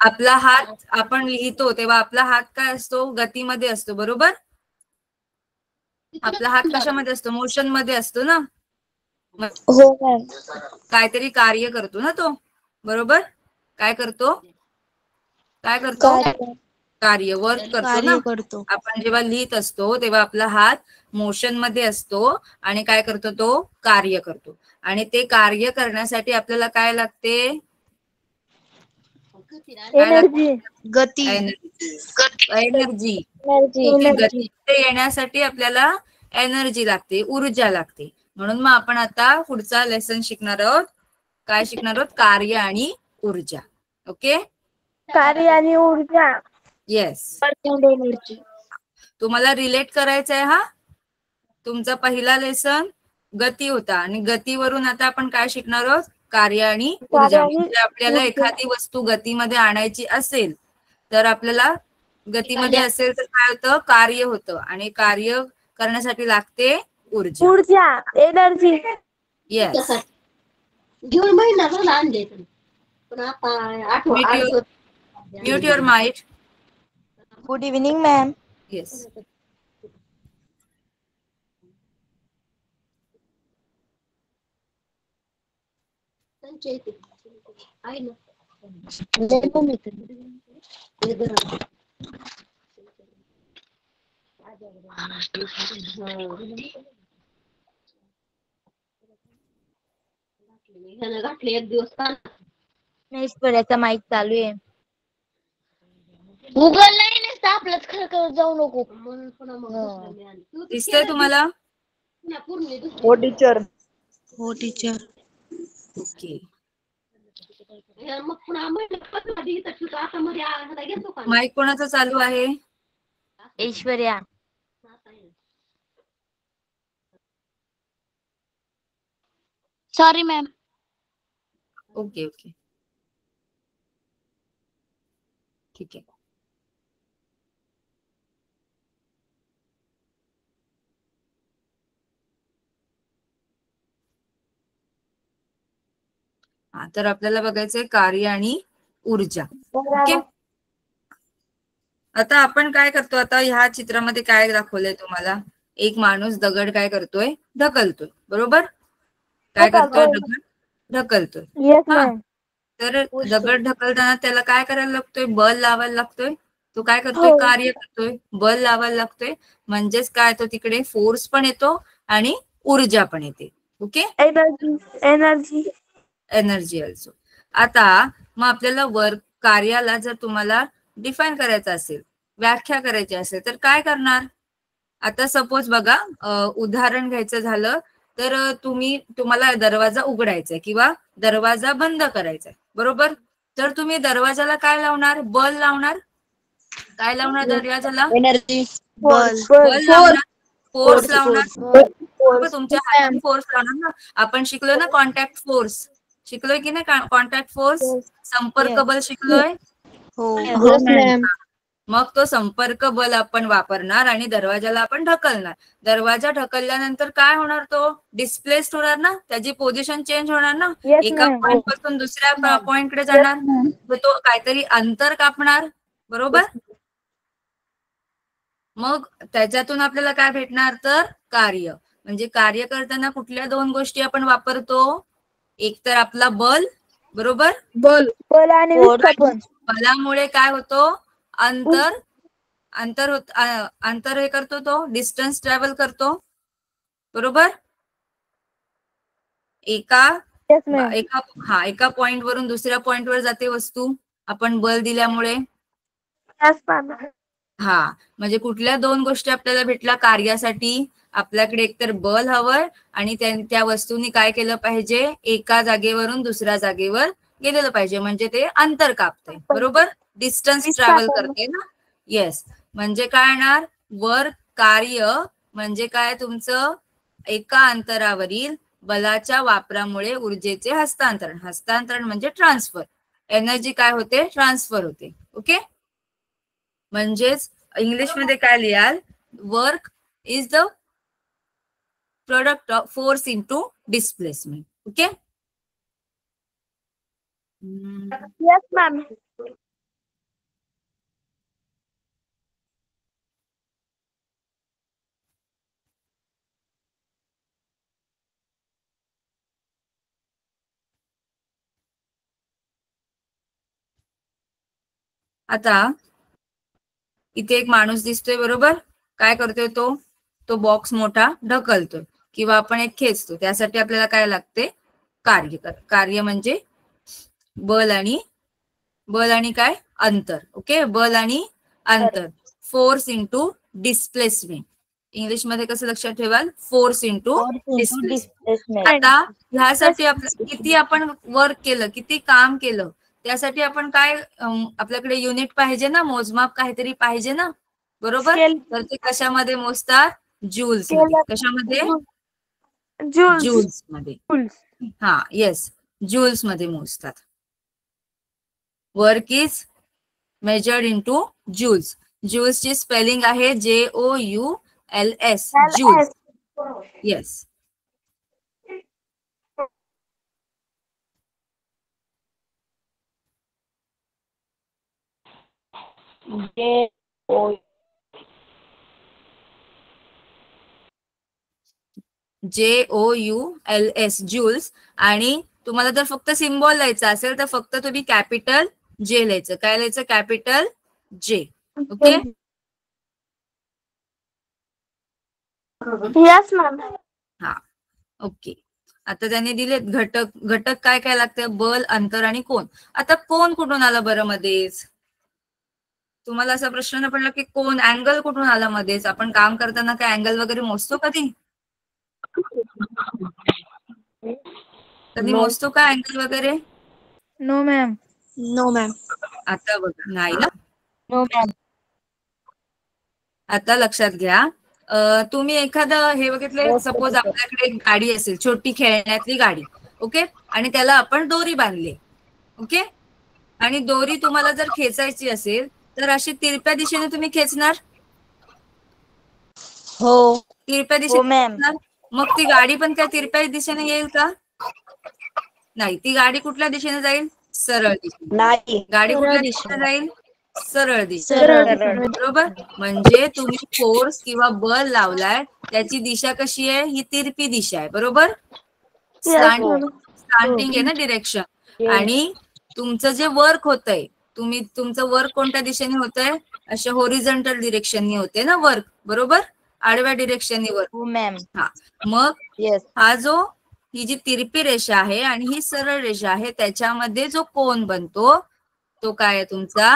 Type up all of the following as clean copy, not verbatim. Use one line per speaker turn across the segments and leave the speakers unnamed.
आपला हात आपण लिहितो तेव्हा आपला हात काय असतो, गतीमध्ये असतो, बरोबर. आपला हात कशामध्ये असतो, मोशन मध्ये असतो ना.
हो मॅम.
काहीतरी कार्य करतो ना तो, बरोबर. काय करतो, काय करतो, कार्य, वर्क करतो ना. आपण जेव्हा लिहित असतो तेव्हा आपला हात मोशन मध्ये असतो आणि काय करतो, तो कार्य करतो. आणि ते कार्य करण्यासाठी आपल्याला काय लागते,
एनर्जी.
गती.
एनर्जी. गती येण्यासाठी आपल्याला एनर्जी लागते, ऊर्जा लागते. म्हणून मग आपण आता पुढचा लेसन शिकणार आहोत. काय शिकणार आहोत, कार्य आणि ऊर्जा. ओके,
कार्य आणि ऊर्जा.
येस.
एनर्जी.
तुम्हाला रिलेट करायचं आहे. हा तुमचा पहिला लेसन गती होता आणि गतीवरून आता आपण काय शिकणार आहोत, कार्य आणि ऊर्जा. म्हणजे आपल्याला एखादी वस्तू गतीमध्ये आणायची असेल तर आपल्याला गतीमध्ये असेल तर काय होतं, कार्य होतं. आणि कार्य करण्यासाठी लागते ऊर्जा.
एनर्जी.
येस.
घेऊन महिना झाला आणले पण आता
mute your mic.
Good evening ma'am.
Yes.
आहे ना. घातले एक दिवस
ऐश्वर्याचा माईक चालू आहे.
गुगल नाही नसतं आपलंच खरं करत जाऊ नको.
दिसतंय तुम्हाला.
हो टीचर.
हो टीचर.
ओके.
मग पुन्हा
माईक कोणाचा चालू आहे,
Aishwarya.
Sorry ma'am.
Okay okay, ठीक आहे. हा, तर आपल्याला बघायचंय कार्य आणि ऊर्जा. ओके, आता आपण काय करतो, आता ह्या चित्रामध्ये काय दाखवलंय तुम्हाला, एक माणूस दगड काय करतोय, ढकलतोय, बरोबर. काय करतोय, दगड ढकलतोय. हा, तर दगड ढकलताना त्याला काय करायला लागतोय, बल लावायला लागतोय. तो काय करतोय, कार्य करतोय, बल लावायला लागतोय. म्हणजेच काय, तो तिकडे फोर्स पण येतो आणि ऊर्जा पण येते. Okay,
energy.
Energy also. आता मग आपल्याला वर्क, कार्याला जर तुम्हाला डिफाईन करायचं असेल, व्याख्या करायची असेल, तर काय करणार. आता सपोज बघा, उदाहरण घ्यायचं झालं तर तुम्हाला दरवाजा उघडायचा किंवा दरवाजा बंद करायचा, बरोबर. तर तुम्ही दरवाजाला काय लावणार, बल लावणार. काय लावणार दरवाजाला,
एनर्जी.
बल लावणार, फोर्स लावणार. तुमच्या हाताने फोर्स लावणार ना. आपण शिकलो ना कॉन्टॅक्ट फोर्स, शिकलोय की नाही, कॉन्टॅक्ट फोर्स, संपर्क बल शिकलोय.
हो मॅम.
मग तो संपर्क बल आपण वापरणार आणि दरवाजाला आपण ढकलणार. दरवाजा ढकलल्यानंतर काय होणार, तो डिस्प्लेस्ड होणार ना, त्याची पोझिशन चेंज होणार ना. एका पॉइंट पासून दुसऱ्या पॉइंट कडे जाणार, तो काहीतरी अंतर कापणार, बरोबर. मग त्याच्यातून आपल्याला काय भेटणार, तर कार्य. म्हणजे कार्य करताना कुठल्या दोन गोष्टी आपण वापरतो, एक तर आपला बल, बरोबर.
बल आणि विस्थापन.
बलामुळे काय होतो, अंतर हे करतो, तो डिस्टन्स ट्रॅव्हल करतो, बरोबर. एका पॉइंट वरून दुसऱ्या पॉइंट वर जाते वस्तू, आपण बल दिल्यामुळे. हा, म्हणजे कुठल्या दोन गोष्टी आपल्याला भेटल्या कार्यासाठी, आपल्याकडे एकतर बल हवंय आणि त्या वस्तूनी काय केलं पाहिजे, एका जागेवरून दुसऱ्या जागेवर गेलेलं पाहिजे, म्हणजे ते अंतर कापते, बरोबर. डिस्टन्स ट्रॅव्हल करते ना. येस, म्हणजे काय येणार, वर्क, कार्य म्हणजे काय, तुमचं एका अंतरावरील बलाच्या वापरामुळे ऊर्जेचे हस्तांतरण म्हणजे ट्रान्सफर. एनर्जी काय होते, ट्रान्सफर होते. ओके, म्हणजेच इंग्लिश मध्ये काय लिहाल, work is the product of force into displacement. Okay.
Yes ma'am.
आता इथे एक माणूस दिसतोय, बरोबर? काय करतोय तो? तो बॉक्स मोठा ढकलतोय किंवा आपण एक खेचतो. त्यासाठी आपल्याला काय लागते? कार्य. कार्य म्हणजे बल आणि काय? अंतर. ओके, बल आणि अंतर. Force into displacement. इंग्लिश मध्ये कसं लक्षात ठेवाल? Force into displacement. आता ह्यासाठी किती आपण वर्क केलं, किती काम केलं, त्यासाठी आपण काय आपल्याकडे युनिट पाहिजे ना, मोजमाप काहीतरी पाहिजे ना, बरोबर? तर ते कशामध्ये मोजतात? जूल्स मध्ये. कशामध्ये? जूल्स मध्ये. हा, येस, जूल्स मध्ये मोजतात. Work is measured into joules. Joules ची स्पेलिंग आहे JOULS, joules. Yes. JOULS, joules. आणि तुम्हाला जर फक्त सिम्बॉल लिहायचा असेल तर फक्त तुम्ही कॅपिटल J लिहायचं. काय लिहायचं? Capital J. Okay.
Yes ma'am.
हा, ओके. आता त्यांनी दिलेत घटक. घटक काय काय लागते? बल, अंतर आणि कोन. आता कोन कुठून आला बरं मध्येच? तुम्हाला असा प्रश्न नाही पडला की कोन, अँगल कुठून आला मध्येच? आपण काम करताना काय अँगल वगैरे मोजतो कधी? कधी मोजतो का अँगल वगैरे?
No ma'am.
No ma'am.
आता बघा, नाही ना.
No ma'am.
आता लक्षात घ्या. तुम्ही एखादं हे बघितले, सपोज आपल्याकडे एक गाडी असेल, छोटी खेळण्यातली गाडी. ओके. आणि त्याला आपण दोरी बांधली. ओके. आणि दोरी तुम्हाला जर खेचायची असेल तर अशी तिरप्या दिशेने तुम्ही खेचणार.
हो.
तिरप्या दिशेने खेचणार. मग ती गाडी पण काय तिरप्या दिशेने येईल का? नाही. ती गाडी कुठल्या दिशेने जाईल? सरळ दिशेने.
नाही.
गाडी
सरळ
कुठल्या
दिशेने.
दिशेने जाईल? सरळ दिशेने.
सरळ.
बरोबर. म्हणजे तुम्ही फोर्स किंवा बल लावलाय, त्याची दिशा कशी आहे? ही तिरपी दिशा आहे, बरोबर? स्लांटिंग आहे ना डिरेक्शन. आणि तुमचं जे वर्क होतंय, तुमचं वर्क कोणत्या दिशेने होतंय? अशा होरिझॉन्टल डिरेक्शननी होते ना वर्क, बरोबर? आडव्या डिरेक्शननी वर्क.
हो मॅम.
हा, मग
येस.
ही जी तिरपी रेषा आहे आणि ही सरळ रेषा आहे, त्याच्यामध्ये जो कोन बनतो तो काय आहे तुमचा?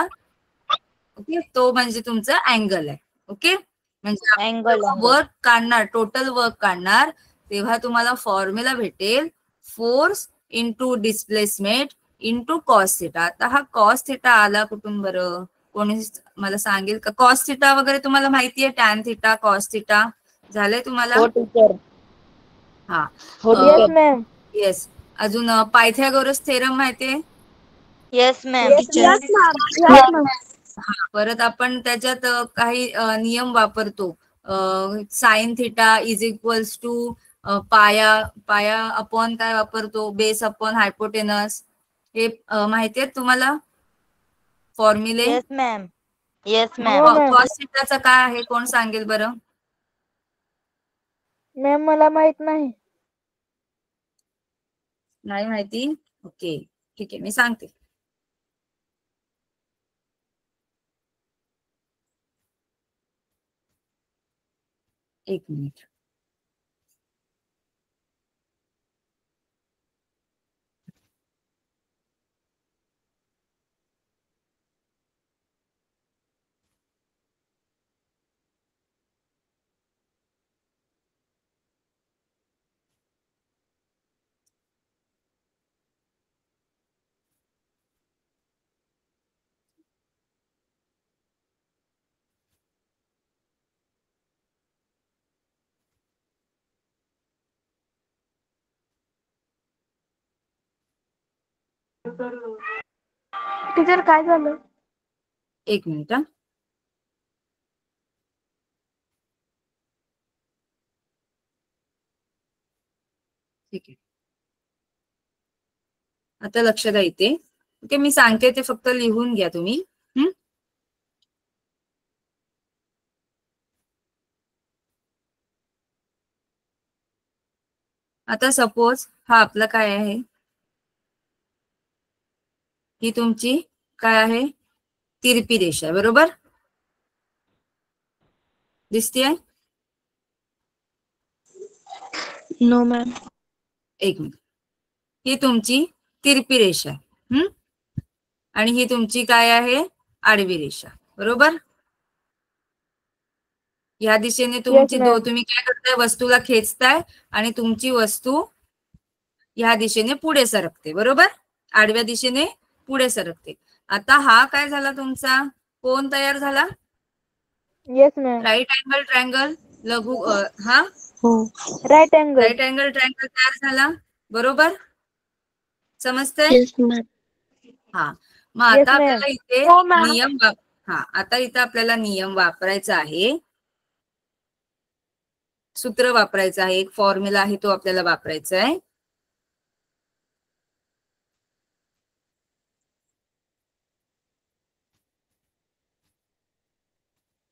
ओके, तो म्हणजे तुमचा अँगल आहे. ओके. म्हणजे
अँगल.
वर्क काढणार, टोटल वर्क काढणार, तेव्हा तुम्हाला फॉर्म्युला भेटेल force into displacement into cos theta. आता हा कॉस थिटा आला कुठून बरं? कोणी मला सांगेल का? कॉस थिटा वगैरे तुम्हाला माहितीये? टॅन थिटा, कॉस थिटा झालंय तुम्हाला?
हो टीचर.
हा.
Yes ma'am.
येस. अजून पायथागोरस थेरम माहितीये?
Yes ma'am.
परत आपण त्याच्यात काही नियम वापरतो. Sine theta is equals to पाया अपॉन काय वापरतो? Base upon hypotenuse. हे माहितीये तुम्हाला फॉर्म्युले?
Yes ma'am. Yes ma'am.
Cos थिटाचा काय आहे? कोण सांगेल बरं?
मॅम मला माहित नाही.
नाही माहिती? ओके, ठीक आहे, मी सांगते. एक मिनिट.
टीचर काय झालं?
एक मिनिट. ठीक आहे. आता लक्ष द्या इथे. ओके, मी सांगते ते फक्त लिहून घ्या तुम्ही. आता सपोज हा आपला काय आहे? ही तुमची काय आहे? तिरपी रेषा आहे, बरोबर? दिसतीये?
No ma'am.
एक मिनिट. ही तुमची तिरपी रेषा आहे. आणि ही तुमची काय आहे? आडवी रेषा, बरोबर? या दिशेने तुमची
ma'am.
तुम्ही काय करताय? वस्तूला खेचताय आणि तुमची वस्तू ह्या दिशेने पुढे सरकते, बरोबर? आडव्या दिशेने पुढे सरकते. आता हा काय झाला तुमचा? कोण तयार झाला?
Yes, ma'am.
Right angle triangle, लघु हा
हो.
Right angle.
Right angle triangle तयार झाला, बरोबर? समजतंय?
Yes ma'am.
हा. मग
Yes,
आता
ma'am.
आपल्याला इथे
हो, ma'am.
नियम आता इथे आपल्याला नियम वापरायचा आहे, सूत्र वापरायचं आहे, एक फॉर्म्युला आहे तो आपल्याला वापरायचा आहे.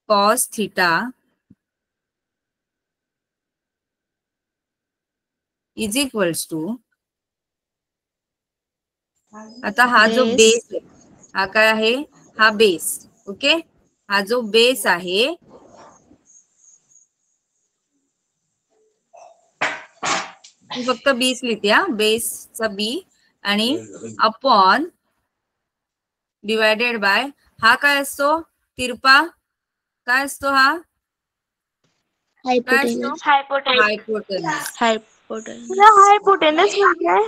cos theta is equals to, आता हा जो
Base.
बेस आहे, हा काय आहे? हा बेस. ओके, हा जो बेस आहे, मी फक्त बीस लिहिते, हा बेसचा बी, आणि अपॉन डिवायडेड बाय हा काय असतो? तिरपा काय असतो? हा काय असतो? हायपोटेनस.
हायपोटेनस.
हायपोटेनस म्हणजे काय?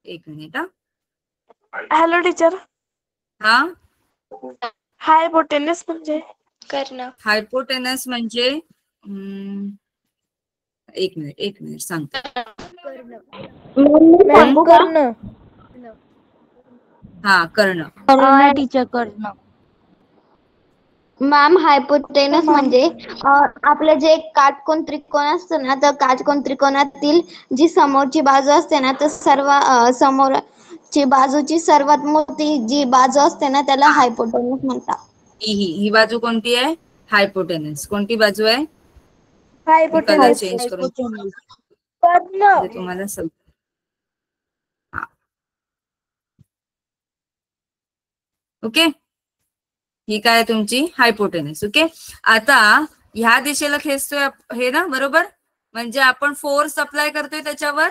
एक मिनिट. हा
हॅलो टीचर.
हा
हायपोटेनस म्हणजे कर्ण.
हायपोटेनस म्हणजे एक मिनिट सांगते.
मॅम कर्ण.
हा कर्ण.
टीचर कर्ण. मॅम हायपोटेनस म्हणजे आपलं जे काटकोन त्रिकोण असतं ना, तर काटकोन त्रिकोणातील जी समोरची बाजू असते ना, तर सर्व समोरची बाजूची सर्वात मोठी जी बाजू असते ना, त्याला हायपोटेनस म्हणतात.
ही बाजू कोणती आहे? हायपोटेनस. कोणती बाजू आहे? मी कलर
हायपोटेनस.
चेंज करून
कर्ण.
म्हणजे तुम्हाला ओके, ही काय तुमची हायपोटेनस. ओके, आता ह्या दिशेला खेचतोय हे ना, बरोबर? म्हणजे आपण फोर्स अप्लाय करतोय त्याच्यावर.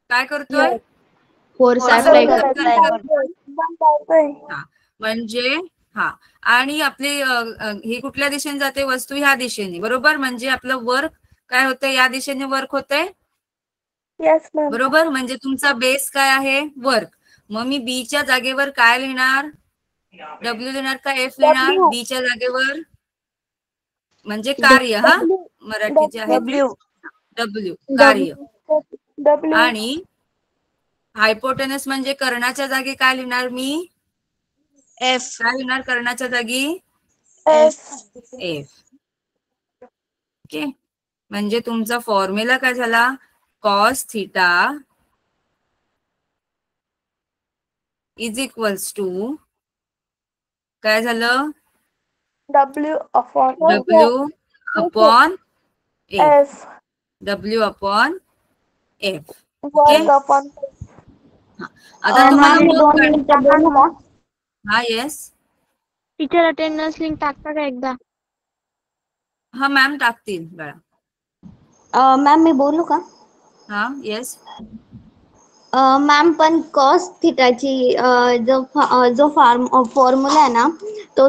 काय करतोय?
फोर्स
अप्लाय
अप्लाय
करतोय. म्हणजे आणि आपली ही कुठल्या दिशेने जाते? वस्तू ह्या दिशेने, बरोबर? म्हणजे आपलं वर्क काय होतंय? या दिशेने वर्क होतंय,
येस मॅम.
बरोबर? म्हणजे तुमचा बेस काय आहे? वर्क. मग मी बी च्या जागेवर काय लिहिणार? डब्ल्यू लिहिणार का एफ लिहिणार? बी च्या जागेवर म्हणजे कार्य, हा मराठी जे आहे ते डब्ल्यू कार्य. आणि हायपोटेनस म्हणजे कर्णाच्या जागी काय लिहिणार मी?
एफ.
काय लिहिणार कर्णाच्या जागी? एफ. ओके, म्हणजे तुमचा फॉर्म्युला काय झाला? Cos theta is equals to काय झालं?
W
upon F. W upon F. Okay, आता तुम्हाला हा येस
टीचर अटेंडन्स लिंक टाकता का एकदा?
हा मॅम टाकतील बाळा.
मॅम मी बोलू का?
हा येस.
मॅम पण कॉस थिटाची जो फॉर्म्युला आहे ना, तो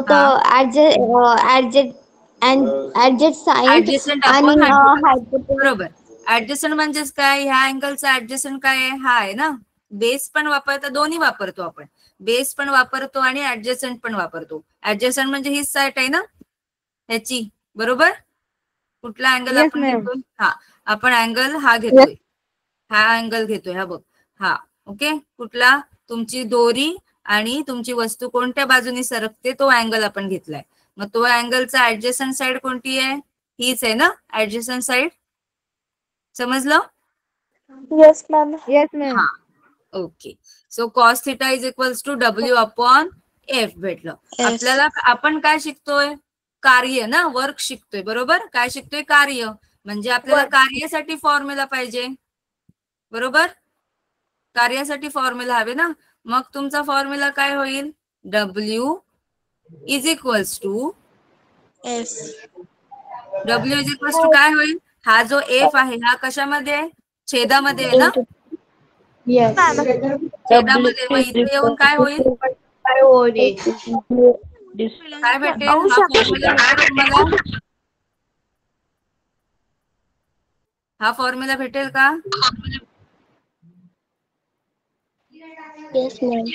ऍडजेस्ट साईड
ऍडजस्टंट
आणि
अपॉन
हायपोटेनस.
बरोबर. ऍडजस्टंट म्हणजेच काय? ह्या अँगलचा ऍडजस्टंट काय आहे? हा आहे ना. बेस पण वापरतो, दोन्ही वापरतो आपण. बेस पण वापरतो आणि ऍडजस्टंट पण वापरतो. ऍडजस्टंट म्हणजे हीच साईड आहे ना ह्याची, बरोबर? कुठला अँगल आपण घेतोय? हा, आपण अँगल हा घेतोय, हा अँगल घेतोय, हा बघ, हा. ओके, कुठला? तुमची दोरी आणि तुमची वस्तू कोणत्या बाजूने सरकते तो अँगल आपण घेतलाय. मग तो अँगलचा ऍडजस्टंट साइड कोणती आहे? हीच आहे ना ऍडजस्टंट साइड. समजलं?
Yes ma'am. Yes ma'am.
हा, okay. So cos theta is equals to W upon F भेटलं आपल्याला. आपण काय शिकतोय? कार्य ना, वर्क शिकतोय, बरोबर? काय शिकतोय? कार्य. म्हणजे आपल्याला कार्यासाठी फॉर्म्युला पाहिजे, बरोबर? कार्यासाठी फॉर्म्युला हवे ना. मग तुमचा फॉर्म्युला काय होईल? W is equals to
S.
W is equals to काय होईल? हा जो एफ आहे हा कशामध्ये आहे? छेदामध्ये आहे ना? छेदामध्ये. मग इथे येऊन काय होईल? काय भेटेल? हा फॉर्म्युला भेटेल तुम्हाला? हा फॉर्म्युला भेटेल का?
Yes ma'am.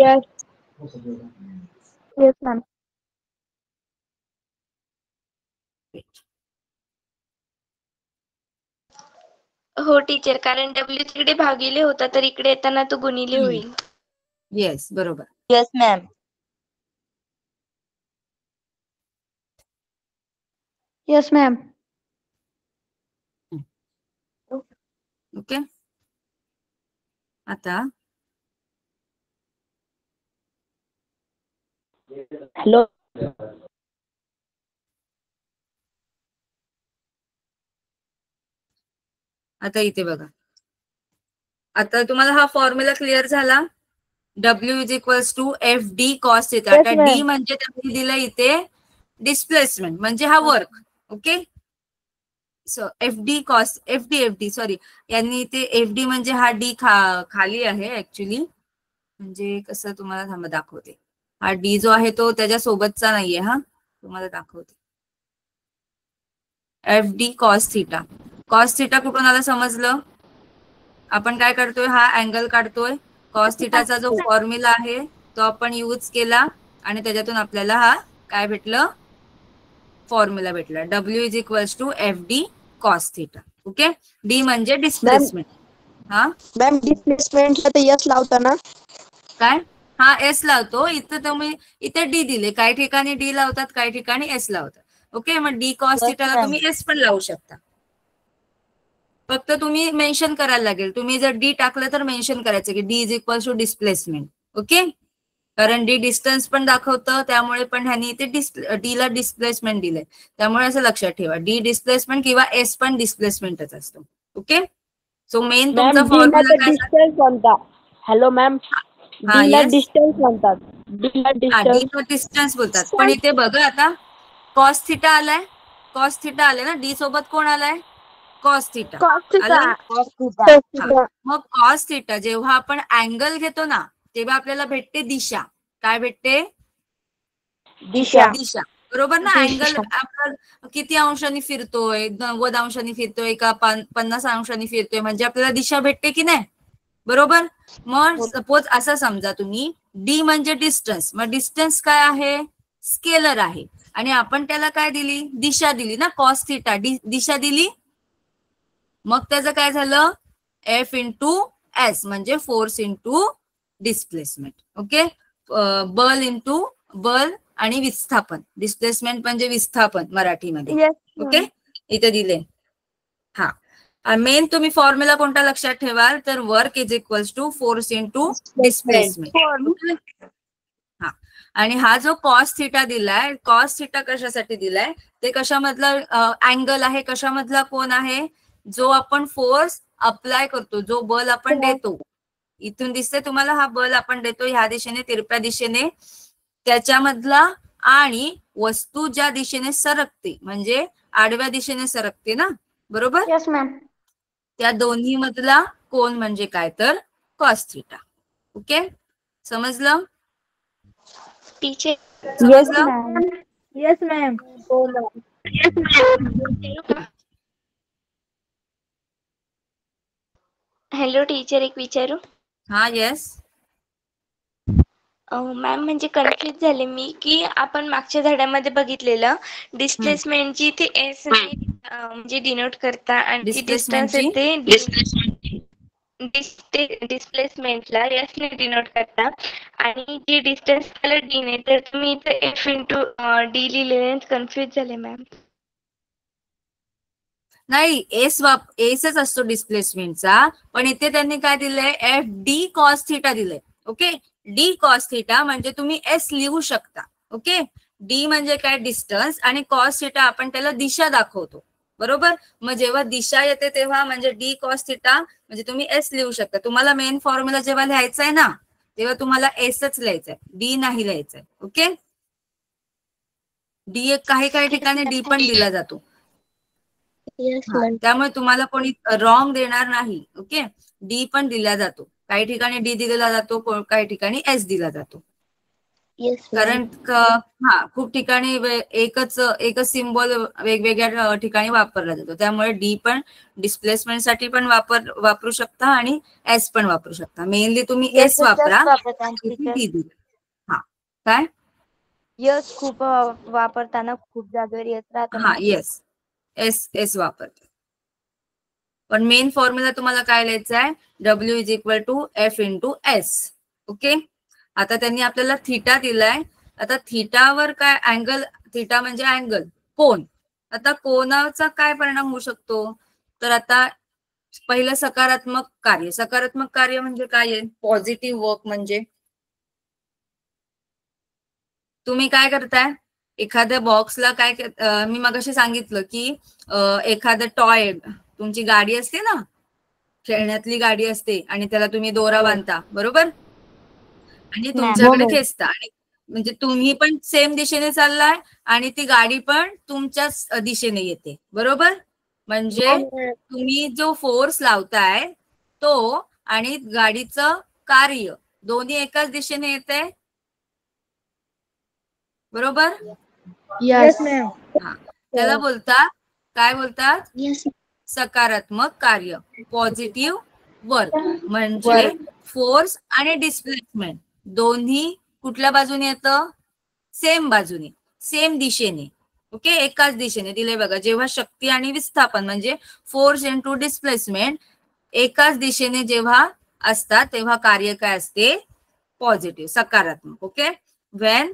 Yes. Yes ma'am.
हो टीचर, कारण डब्ल्यू तिकडे भागिले होता तर इकडे येताना तो गुणिले होईल.
येस, बरोबर.
Yes ma'am. Yes ma'am.
Okay. आता
हॅलो.
आता इथे बघा. आता तुम्हाला हा फॉर्म्युला क्लिअर झाला. W is equals to F D cos theta. आता डी म्हणजे त्यांनी दिलं इथे डिस्प्लेसमेंट म्हणजे हा work. Okay. So F D sorry, यांनी इथे एफ डी म्हणजे हा डी खाली आहे ऍक्च्युली. म्हणजे कसं तुम्हाला थांबा दाखवते. हा डी जो आहे तो त्याच्या सोबतचा नाहीये. हा तुम्हाला दाखवते. F D cos theta. Cos theta कुठून आला समजलं? आपण काय करतोय? हा अँगल काढतोय. कॉस थिटाचा जो फॉर्म्युला आहे तो आपण यूज केला आणि त्याच्यातून आपल्याला हा काय भेटलं? फॉर्म्युला भेटला. W is equals to F D cos theta. Okay. D म्हणजे डिस्प्लेसमेंट. हा
मॅम, डिस्प्लेसमेंटला तर यस लावता ना?
काय? हा एस लावतो. इथं तुम्ही इथे डी दिले. काही ठिकाणी डी लावतात, काही ठिकाणी एस लावतात. ओके. मग डी कॉस थिटाला तुम्ही एस पण लावू शकता. फक्त तुम्ही मेन्शन करायला लागेल. तुम्ही जर डी टाकलं तर मेन्शन करायचं की D is equal to displacement. Okay. कारण डी डिस्टन्स पण दाखवतं, त्यामुळे पण ह्यानी इथे डी ला डिस्प्लेसमेंट दिलंय. त्यामुळे असं लक्षात ठेवा, डी डिस्प्लेसमेंट किंवा एस पण डिस्प्लेसमेंटच असतो. ओके. सो मेन तुमचा फॉर्म्युला काय?
डिस्टन्स म्हणतात. हॅलो मॅम, डीला डिस्टन्स म्हणतात.
डीला डिस्टन्स बोलतात. पण इथे बघा आता कॉस थिटा आलाय. कॉस थिटा आलाय ना. डी सोबत कोण आलाय? Cos theta. मग कॉस थिटा जेव्हा आपण अँगल घेतो ना तेव्हा आपल्याला भेटते दिशा. काय भेटते?
दिशा.
दिशा. बरोबर ना. अँगल आपण किती अंशाने फिरतोय? 90 अंशाने फिरतोय का 50 अंशाने फिरतोय, म्हणजे आपल्याला दिशा भेटते की नाही? बरोबर. मग सपोज असं समजा तुम्ही, डी म्हणजे डिस्टन्स. मग डिस्टन्स काय आहे? स्केलर आहे. आणि आपण त्याला काय दिली? दिशा दिली ना. कॉस थिटा दिशा दिली. मग त्याचं काय झालं? एफ इंटू एस म्हणजे फोर्स इंटू डिस्प्लेसमेंट. ओके. बल इंटू बल आणि विस्थापन. डिस्प्लेसमेंट म्हणजे विस्थापन मराठीमध्ये. ओके. इथे दिले. हा. मेन तुम्ही फॉर्म्युला कोणता लक्षात ठेवाल तर work is equals to force into displacement. हा. आणि हा जो कॉस थिटा दिलाय, कॉस थिटा कशासाठी दिलाय? ते कशामधला अँगल आहे? कशामधला कोण आहे? जो आपण फोर्स अप्लाय करतो, जो बल आपण देतो. इथून दिसते तुम्हाला हा बल आपण देतो ह्या दिशेने, तिरप्या दिशेने, त्याच्यामधला आणि वस्तू ज्या दिशेने सरकते म्हणजे आडव्या दिशेने सरकते ना. बरोबर.
Yes ma'am.
त्या दोन्ही मधला कोण म्हणजे काय तर कॉस थिटा. ओके. समजलं?
टीचर.
समजलं?
Yes ma'am.
हॅलो टीचर, एक विचारू?
हा. येस
मॅम, म्हणजे कन्फ्युज झाले मी की आपण मागच्या धड्यामध्ये बघितलेलं डिस्प्लेसमेंटची ते एस म्हणजे डिनोट करता आणि जी डिस्टन्स आहे ते डिस्प्लेसमेंटला एस ने डिनोट करता आणि जी डिस्टन्स त्याला डी ने, तर तुम्ही इथे एफ इंटू डी लिहिलेले. कन्फ्युज झाले मॅम.
नाही, एसच असतो डिस्प्लेसमेंटचा, पण इथे त्यांनी काय दिलंय? एफ डी कॉस थिटा दिलंय. ओके. डी कॉस थिटा म्हणजे तुम्ही एस लिहू शकता. ओके. डी म्हणजे काय? डिस्टन्स. आणि कॉस थिटा आपण त्याला दिशा दाखवतो. बरोबर. मग जेव्हा दिशा येते तेव्हा म्हणजे डी कॉस थिटा म्हणजे तुम्ही एस लिहू शकता. तुम्हाला मेन फॉर्म्युला जेव्हा लिहायचा आहे ना तेव्हा तुम्हाला एसच लिहायचंय, डी नाही लिहायचंय. ओके, डी एक काही काही ठिकाणी डी पण दिला जातो. त्यामुळे तुम्हाला कोणी रॉंग देणार नाही. ओके, डी पण दिला जातो, काही ठिकाणी डी दिला जातो, काही ठिकाणी एस दिला जातो. कारण खूप ठिकाणी एकच सिम्बॉल वेगवेगळ्या ठिकाणी वापरला जातो. त्यामुळे डी पण डिस्प्लेसमेंट साठी पण वापरू शकता आणि एस पण वापरू शकता. मेनली तुम्ही एस वापरा. हा, काय
यस खूप वापरताना खूप जागेवर येत राहतं.
हा, येस, एस वापरतो. पण मेन फॉर्म्युला तुम्हाला काय लिहायचा आहे, W is equal to F into S. Okay, आता त्यांनी आपल्याला थीटा दिलाय. आता थीटावर काय अँगल, थीटा म्हणजे अँगल, कोन. आता कोनाचा काय परिणाम होऊ शकतो, तर आता पहिलं सकारात्मक कार्य. सकारात्मक कार्य म्हणजे काय आहे, पॉझिटिव्ह वर्क. म्हणजे तुम्ही काय करताय, एखाद्या बॉक्सला काय मी मगाशी सांगितलं की एखादं टॉय, तुमची गाडी असते ना, खेळण्यातली गाडी असते, आणि त्याला तुम्ही दोरा बांधता, बरोबर, आणि तुमच्याकडे खेचता, आणि म्हणजे तुम्ही पण सेम दिशेने चाललाय आणि ती गाडी पण तुमच्याच दिशेने येते, बरोबर. म्हणजे तुम्ही जो फोर्स लावताय तो आणि गाडीचं कार्य दोन्ही एकाच दिशेने येते, बरोबर.
Yes ma'am.
त्याला बोलतात, काय बोलतात, सकारात्मक कार्य, पॉझिटिव्ह वर्क. म्हणजे फोर्स आणि डिस्प्लेसमेंट दोन्ही कुठल्या बाजूने येतं, सेम बाजूने, सेम दिशेने. ओके, एकाच दिशेने दिले बघा. जेव्हा शक्ती आणि विस्थापन म्हणजे फोर्स इंटू डिस्प्लेसमेंट एकाच दिशेने जेव्हा असतात तेव्हा कार्य काय असते, पॉझिटिव्ह, सकारात्मक. Okay, when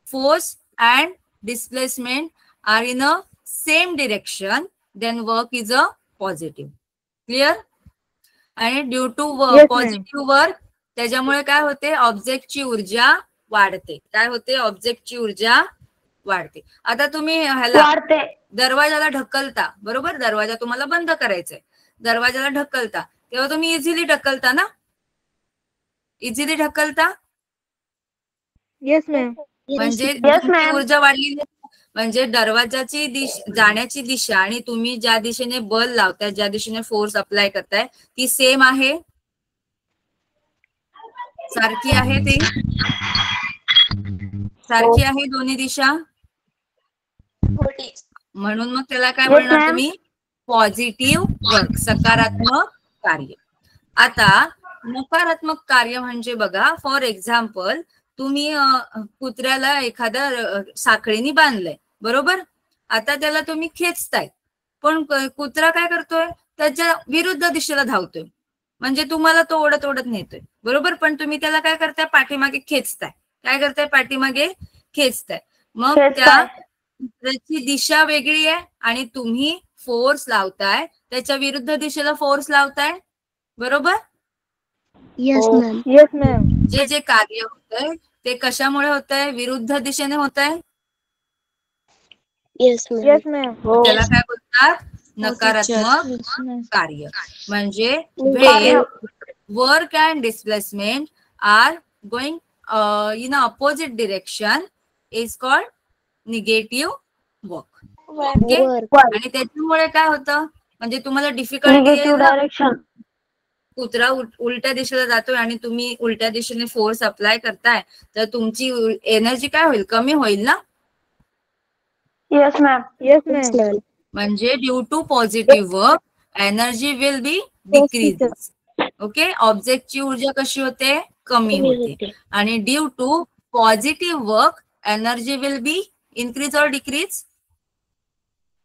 force and displacement are in a same direction, then work is a positive. Clear? आणि ड्यू टू पॉझिटिव्ह वर्क त्याच्यामुळे काय होते, ऑब्जेक्टची ऊर्जा वाढते. काय होते, ऑब्जेक्टची ऊर्जा वाढते. आता तुम्ही ह्याला दरवाजाला ढकलता, बरोबर, दरवाजा तुम्हाला बंद करायचाय, दरवाजाला ढकलता, तेव्हा तुम्ही इझिली ढकलता ना, इझिली ढकलता.
Yes ma'am.
म्हणजे तुमची ऊर्जा वाढली, म्हणजे दरवाजाची जाण्याची दिशा आणि तुम्ही ज्या दिशेने बल लावताय, ज्या दिशेने फोर्स अप्लाय करताय, ती सेम आहे, सारखी आहे, ती सारखी आहे दोन्ही दिशा. म्हणून मग त्याला काय म्हणणार तुम्ही, पॉझिटिव्ह वर्क, सकारात्मक कार्य. आता नकारात्मक कार्य म्हणजे बघा, फॉर एक्झाम्पल तुम्ही कुत्र्याला एखाद्या साखळीने बांधलंय, बरोबर. आता त्याला तुम्ही खेचताय, पण कुत्रा काय करतोय, त्याच्या विरुद्ध दिशेला धावतोय, म्हणजे तुम्हाला तो ओढत ओढत नेतोय, बरोबर. पण तुम्ही त्याला काय करताय, पाठीमागे खेचताय. काय करताय, पाठीमागे खेचताय. मग त्या कुत्र्याची दिशा वेगळी आहे आणि तुम्ही फोर्स लावताय त्याच्या विरुद्ध दिशेला फोर्स लावताय, बरोबर.
Yes ma'am. Yes ma'am.
जे जे कार्य होतंय ते कशामुळे होतंय, विरुद्ध दिशेने होतंय.
Yes ma'am.
त्याला काय बोलतात, नकारात्मक कार्य. म्हणजे when work and displacement are going in opposite direction is called negative work. Okay, आणि त्याच्यामुळे काय होतं, म्हणजे तुम्हाला डिफिकल्टी येईल ना, कुत्रा उलट्या दिशेला जातोय आणि तुम्ही उलट्या दिशेने फोर्स अप्लाय करताय, तर तुमची एनर्जी काय होईल, कमी होईल ना.
Yes ma'am. Yes ma'am.
म्हणजे due to positive work energy will be decrease. Okay, ऑब्जेक्टची ऊर्जा कशी होते, कमी होते. आणि due to positive work energy will be increase और डिक्रीज.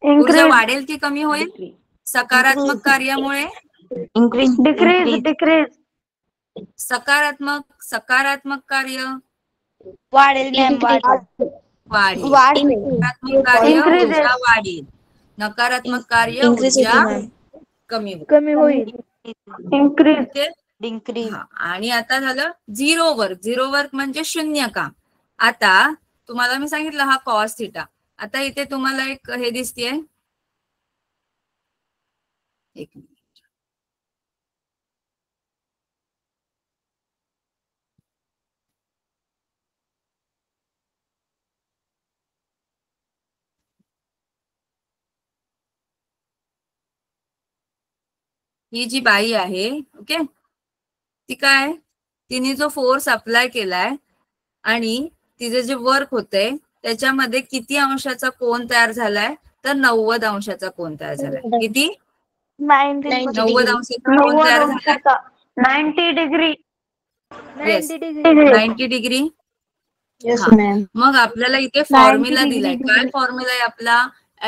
ऊर्जा वाढेल की कमी होईल, सकारात्मक कार्यामुळे.
डिक्रीज.
सकारात्मक कार्य
वाढेल मॅम.
वाढेल. सकारात्मक कार्य ऊर्जा वाढेल, नकारात्मक कार्य ऊर्जा कमी होईल. आणि आता झालं झिरो वर्क. झिरो वर्क म्हणजे शून्य काम. आता तुम्हाला मी सांगितलं हा कॉस थिटा. आता इथे तुम्हाला एक हे दिसतेय, एक मिनिट, ही जी बाई आहे, ओके, ती काय, तिने जो फोर्स अप्लाय केलाय आणि तिचं जे वर्क होतंय त्याच्यामध्ये किती अंशाचा कोन तयार झालाय, तर 90 अंशाचा कोन तयार झालाय. किती? 90 अंशाचा कोन तयार झालाय.
90 degree.
Yes,
90 degree.
90 degree.
Yes
हा,
मॅम.
मग आपल्याला इथे फॉर्म्युला दिलाय. काय फॉर्म्युला आहे आपला?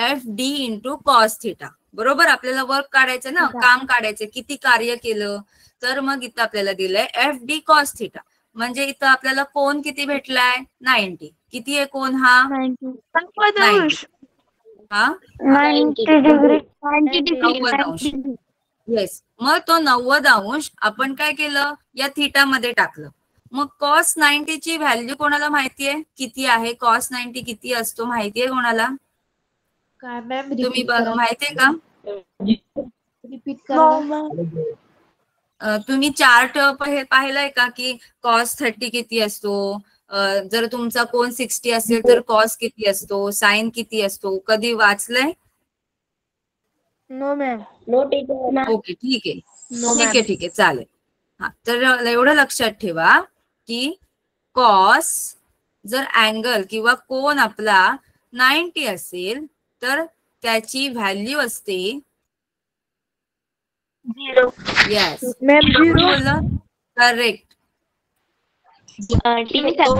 FD into cos theta. बरोबर, आपल्याला वर्क काढायचं ना, काम काढायचं, किती कार्य केलं. तर मग इथं आपल्याला दिलंय FD कॉस थिटा. म्हणजे इथं आपल्याला कोन किती भेटलाय? 90. किती आहे कोन हा? 90. हा,
90 डिग्री.
90 अंश. येस, मग तो 90 अंश आपण काय केलं, या थिटा मध्ये टाकलं. मग कॉस 90 ची व्हॅल्यू कोणाला माहितीये किती आहे? कॉस 90 किती असतो माहितीये कोणाला?
काय मॅम?
तुम्ही माहितीये का?
रिपीट करा.
तुम्ही चार्ट पाहिलाय का की कॉस 30 किती असतो? जर तुमचा कोन 60 असेल तर कॉस किती असतो, साइन किती असतो? कधी वाचलंय?
No ma'am. No teacher.
Okay, ठीक आहे, ठीक आहे, चालेल. हा, तर एवढं लक्षात ठेवा की कॉस जर अँगल किंवा कोन आपला 90 असेल तर त्याची व्हॅल्यू असते
0.
Yes,
ma'am 0.
करेक्ट.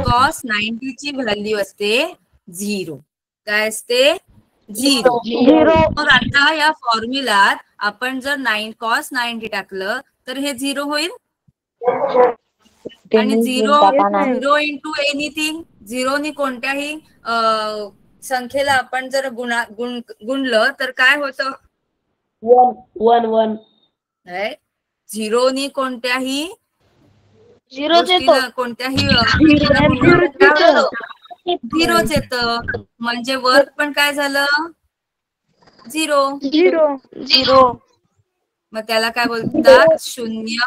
कॉस 90 ची व्हॅल्यू असते 0. काय असते? 0. मग आता या फॉर्म्युलात आपण जर कॉस 90 टाकलं तर हे 0 होईल. आणि 0 इंटू एनिथिंग, 0 नी कोणत्याही संख्येला आपण जर गुणलं तर काय होतं?
1.
0 नी कोणत्याही
0 येतो.
कोणत्याही संख्येला गुणलं तर काय होतं? 0च येतं. म्हणजे वर्क पण काय झालं? 0. मग त्याला काय बोलतात? शून्य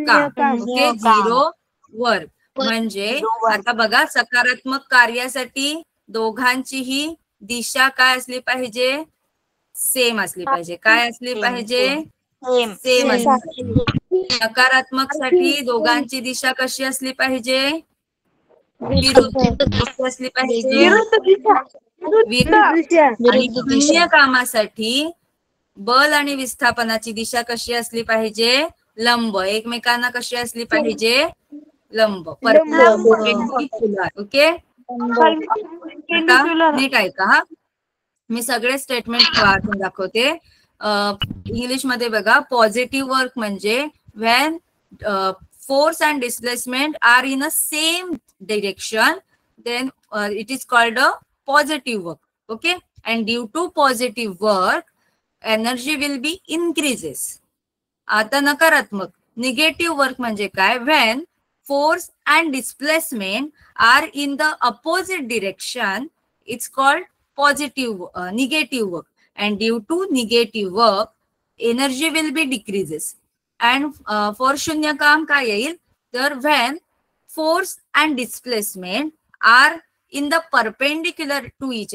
काम. Okay, 0 work. म्हणजे आता बघा, सकारात्मक कार्यासाठी दोघांचीही दिशा काय असली पाहिजे? सेम असली पाहिजे. काय असली पाहिजे? सेम असली पाहिजे. नकारात्मक साठी दोघांची दिशा कशी असली पाहिजे? विरुद्ध असली पाहिजे. विरुद्ध. आणि शून्य कामासाठी बल आणि विस्थापनाची दिशा कशी असली पाहिजे? लंब. एकमेकांना कशी असली पाहिजे? लंब. ओके, आता नीट ऐका. हा, मी सगळे स्टेटमेंट वाचून दाखवते. इंग्लिश मध्ये बघा. पॉझिटिव्ह वर्क म्हणजे when force and displacement are in a same direction, then it is called a positive work. Okay, and due to positive work energy will be increases. आता नकारात्मक निगेटिव्ह वर्क म्हणजे काय? When force and displacement are in the opposite direction, it's called positive negative work. And due to negative work energy will be decreases. And for शून्य काम काय येईल? तर when force and displacement are in the perpendicular to each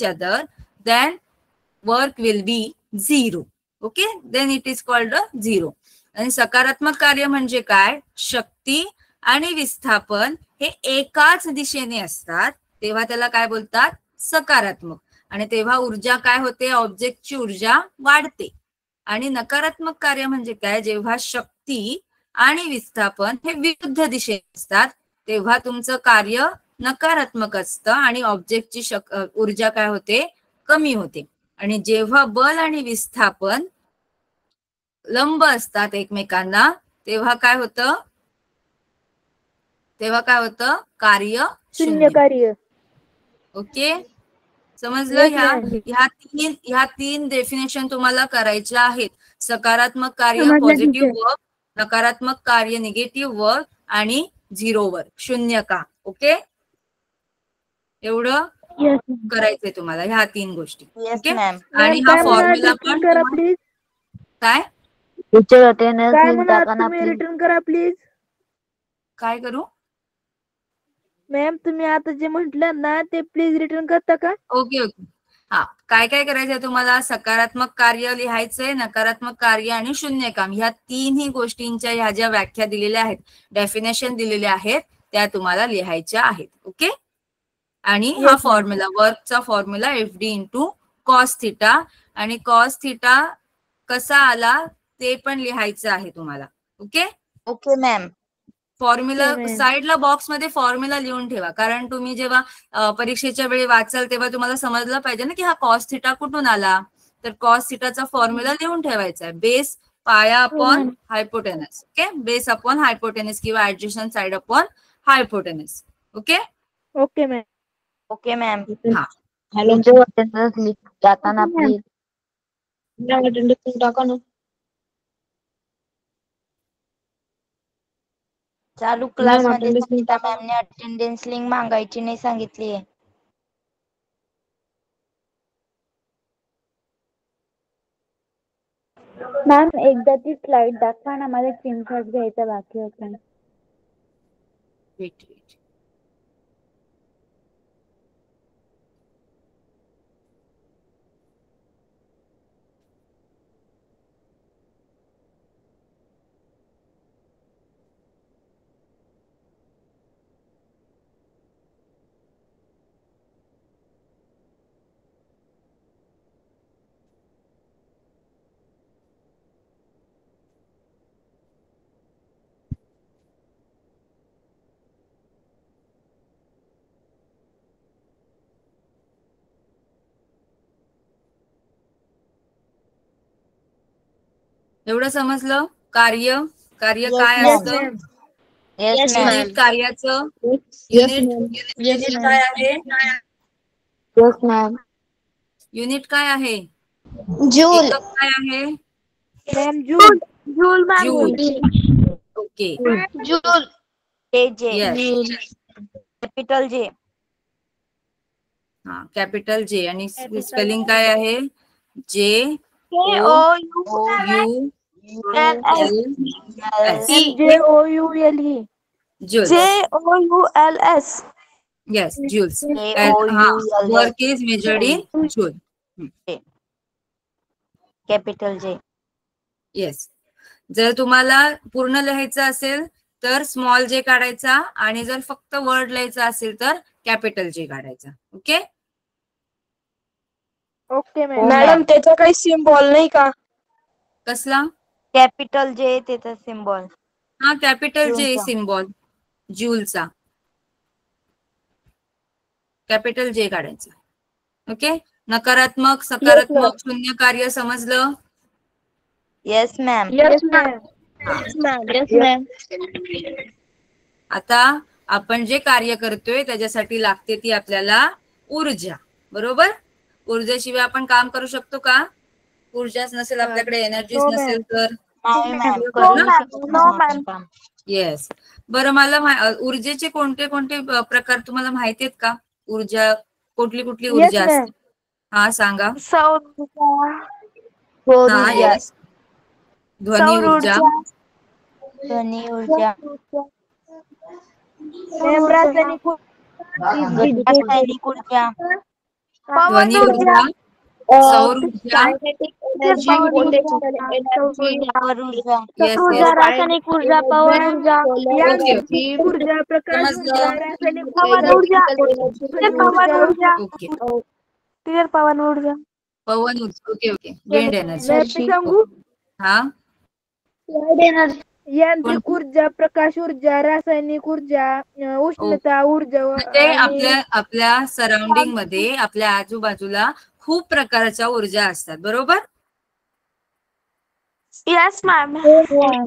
other, then work will be 0. Okay, then it is called a 0. आणि सकारात्मक कार्य म्हणजे काय? शक्ती आणि विस्थापन हे एकाच दिशेने असतात तेव्हा त्याला काय बोलतात? सकारात्मक. आणि तेव्हा ऊर्जा काय होते? ऑब्जेक्टची ऊर्जा वाढते. आणि नकारात्मक कार्य म्हणजे काय? जेव्हा शक्ती आणि विस्थापन हे विरुद्ध दिशेने असतात तेव्हा तुमचं कार्य नकारात्मक असतं आणि ऑब्जेक्टची ऊर्जा काय होते? कमी होते. आणि जेव्हा बल आणि विस्थापन लंब असतात एकमेकांना तेव्हा काय होतं? कार्य शून्य.
कार्य.
ओके, समजलं? ह्या तीन डेफिनेशन तुम्हाला करायच्या आहेत. सकारात्मक कार्य पॉझिटिव्ह वर्क, नकारात्मक कार्य निगेटिव्ह वर्क आणि 0 वर्क शून्य काम. ओके, एवढं करायचंय तुम्हाला ह्या 3 गोष्टी. ओके, आणि हा फॉर्म्युला पण काय
रिटर्न करा प्लीज.
काय करू?
मॅम तुम्ही आता जे म्हटलं ना ते प्लीज रिटर्न करता का?
ओके, हा, काय काय करायचंय तुम्हाला? सकारात्मक कार्य लिहायचंय, नकारात्मक कार्य आणि शून्य काम, ह्या तिन्ही गोष्टींच्या ह्या ज्या व्याख्या दिलेल्या आहेत, डेफिनेशन दिलेल्या आहेत, त्या तुम्हाला लिहायच्या आहेत. ओके. आणि हा फॉर्म्युला, वर्कचा formula FD into cos theta, आणि कॉस थिटा कसा आला ते पण लिहायचं आहे तुम्हाला. ओके.
Okay ma'am.
फॉर्म्युला साईडला बॉक्समध्ये फॉर्म्युला लिहून ठेवा, कारण तुम्ही जेव्हा परीक्षेच्या वेळी वाचाल तेव्हा तुम्हाला समजलं पाहिजे ना की हा कॉस थिटा कुठून आला. तर कॉस थिटाचा फॉर्म्युला लिहून ठेवायचा आहे. बेस पाया upon hypotenuse. Okay. Base upon hypotenuse किंवा adjacent side upon hypotenuse. Okay.
Okay ma'am.
Okay ma'am.
हा.
हॅलो
अटेंडन्स जाताना प्लीज
अटेंडन्स टाका ना.
चालू क्लास मध्ये संगीता मॅमने अटेंडन्स लिंक मागायची नाही सांगितली आहे.
मॅम एकदा ती स्लाइड दाखवा ना, मला स्क्रीनशॉट घ्यायचा बाकी होता.
Wait wait. एवढं समजलं? कार्य कार्य काय असतं?
येस
युनिट कार्याचं युनिट काय आहे?
Yes ma'am.
युनिट काय आहे?
जूल.
एकक काय आहे?
Joule. Joule ma'am.
Joule. Okay.
Joule.
जे
येस.
कॅपिटल जे.
हा, कॅपिटल जे. आणि स्पेलिंग काय आहे? J O U L S.
JOULE.
Joules.
JOULS.
Yes, joules.
JOULS.
Work is measured in joule.
Capital जे.
येस. जर तुम्हाला पूर्ण लिहायचं असेल तर स्मॉल जे काढायचा, आणि जर फक्त वर्ड लिहायचा असेल तर कॅपिटल जे काढायचा. ओके.
ओके मॅडम, त्याचा काही सिम्बॉल नाही का?
कसला?
कॅपिटल जे त्याचा सिम्बॉल.
हा, कॅपिटल जे
जूलचा.
सिम्बॉल जूलचा. कॅपिटल जे काढायचा. ओके. नकारात्मक, सकारात्मक, शून्य कार्य समजलं?
Yes ma'am.
Yes ma'am.
आता आपण जे कार्य करतोय त्याच्यासाठी लागते ती आपल्याला ऊर्जा. बरोबर? ऊर्जेशिवाय आपण काम करू शकतो का? ऊर्जाच नसेल आपल्याकडे, एनर्जीच नसेल तर? येस. बरं, मला ऊर्जेचे कोणते कोणते प्रकार तुम्हाला माहिती आहेत का? ऊर्जा कुठली कुठली ऊर्जा असते? हा, सांगा.
सौर
हा, येस. ध्वनी ऊर्जा.
ध्वनी ऊर्जा.
रासायनिक
ऊर्जा.
ध्वनी ऊर्जा, सौर ऊर्जा. Yes yes.
रासायनिक ऊर्जा, पवन ऊर्जा,
ओके.
ऊर्जा, प्रकाश ऊर्जा,
समजलं?
रासायनिक पवन ऊर्जा, पवन ऊर्जा,
ओके.
क्लिअर पवन ऊर्जा.
पवन ऊर्जा. Okay okay. Wind energy.
सांगू?
हा,
यांत्रिक ऊर्जा, प्रकाश ऊर्जा, रासायनिक ऊर्जा, उष्णता ऊर्जा,
म्हणजे आपल्या सराउंडिंग मध्ये, आपल्या आजूबाजूला खूप प्रकारच्या ऊर्जा असतात. बरोबर?
Yes ma'am.